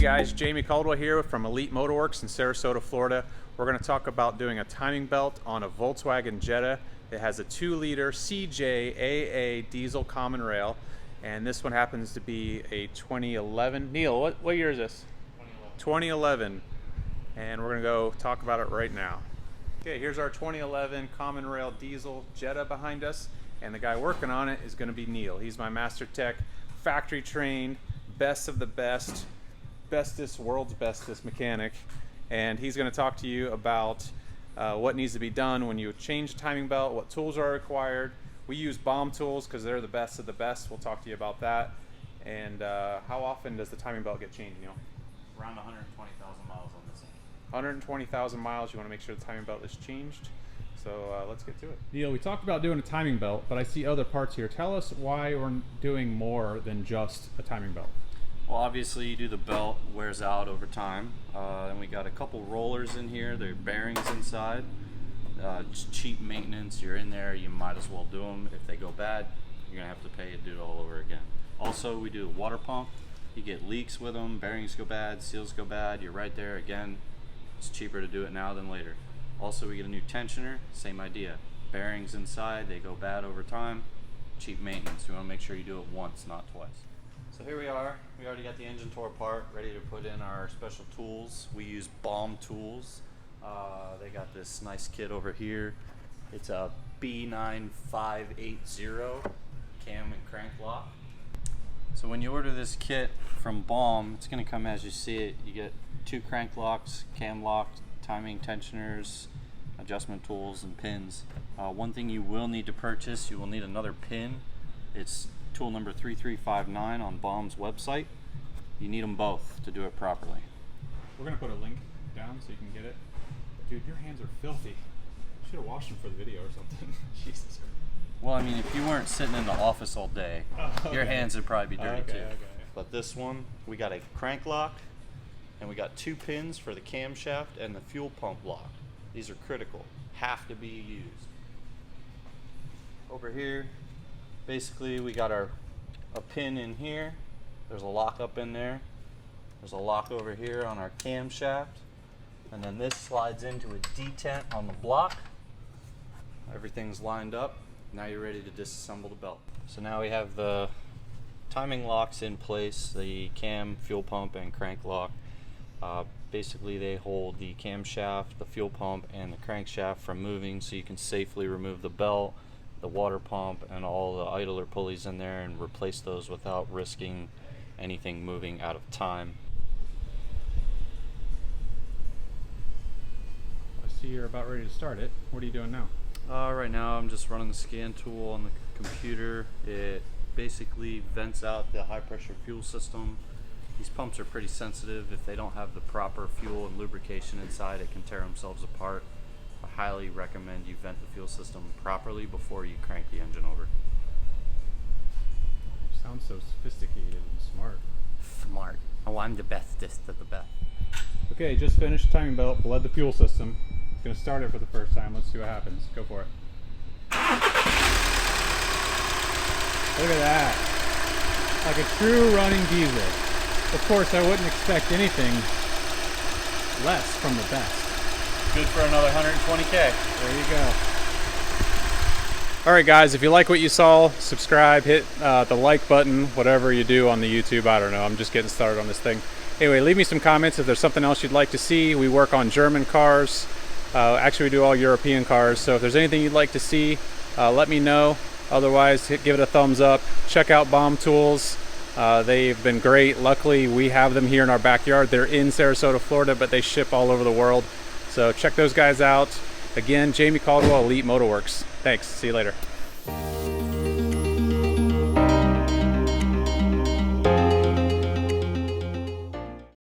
guys, Jamie Caldwell here from Elite Motorworks in Sarasota, Florida. We're going to talk about doing a timing belt on a Volkswagen Jetta. It has a 2-liter CJAA diesel common rail, and this one happens to be a 2011. Neil, what year is this? 2011. And we're going to go talk about it right now. Okay, here's our 2011 common rail diesel Jetta behind us, and the guy working on it is going to be Neil. He's my master tech, factory trained, best of the best, world's bestest mechanic, and he's going to talk to you about what needs to be done when you change the timing belt, what tools are required. We use Baum tools because they're the best of the best. We'll talk to you about that. And how often does the timing belt get changed, Neil? Around 120,000 miles on this thing. 120,000 miles. You want to make sure the timing belt is changed. So let's get to it. Neil, we talked about doing a timing belt, but I see other parts here. Tell us why we're doing more than just a timing belt. Well, obviously you do the belt, wears out over time. And we got a couple rollers in here. There are bearings inside. Just cheap maintenance. You're in there, you might as well do them. If they go bad, you're gonna have to pay to do it all over again. Also, we do a water pump. You get leaks with them, bearings go bad, seals go bad. You're right there again. It's cheaper to do it now than later. Also, we get a new tensioner, same idea. Bearings inside, they go bad over time. Cheap maintenance. You want to make sure you do it once, not twice. So here we are. We already got the engine tore apart, ready to put in our special tools. We use Baum tools. They got this nice kit over here. It's a B9580 cam and crank lock. So when you order this kit from Baum, it's going to come as you see it. You get 2 crank locks, cam locks, timing tensioners, adjustment tools, and pins. One thing you will need to purchase, you will need another pin. It's tool number 3359 on Baum's website. You need them both to do it properly. We're going to put a link down so you can get it. Dude, your hands are filthy. You should have washed them for the video or something. Jesus. Well, I mean, if you weren't sitting in the office all day, your hands would probably be dirty too. Okay. But this one, we got a crank lock, and we got 2 pins for the camshaft and the fuel pump lock. These are critical, have to be used. Over here, basically we got a pin in here. There's a lock up in there. There's a lock over here on our camshaft. And then this slides into a detent on the block. Everything's lined up. Now you're ready to disassemble the belt. So now we have the timing locks in place, the cam, fuel pump, and crank lock. Basically they hold the camshaft, the fuel pump, and the crankshaft from moving, so you can safely remove the belt, the water pump, and all the idler pulleys in there and replace those without risking anything moving out of time. I see you're about ready to start it. What are you doing now? Right now I'm just running the scan tool on the computer. It basically vents out the high pressure fuel system. These pumps are pretty sensitive. If they don't have the proper fuel and lubrication inside, it can tear themselves apart. I highly recommend you vent the fuel system properly before you crank the engine over. You sound so sophisticated and smart. Smart. Oh, I'm the bestest of the best. Okay, just finished timing belt, bled the fuel system. Gonna start it for the first time. Let's see what happens. Go for it. Look at that. Like a true running diesel. Of course, I wouldn't expect anything less from the best. Good for another 120K. There you go. All right, guys, if you like what you saw, subscribe, hit the like button, whatever you do on the YouTube. I don't know. I'm just getting started on this thing. Anyway, leave me some comments if there's something else you'd like to see. We work on German cars. Actually, we do all European cars. So if there's anything you'd like to see, let me know. Otherwise, give it a thumbs up. Check out Baum Tools. They've been great. Luckily, we have them here in our backyard. They're in Sarasota, Florida, but they ship all over the world. So check those guys out. Again, Jamie Caldwell, Elite Motorworks. Thanks. See you later.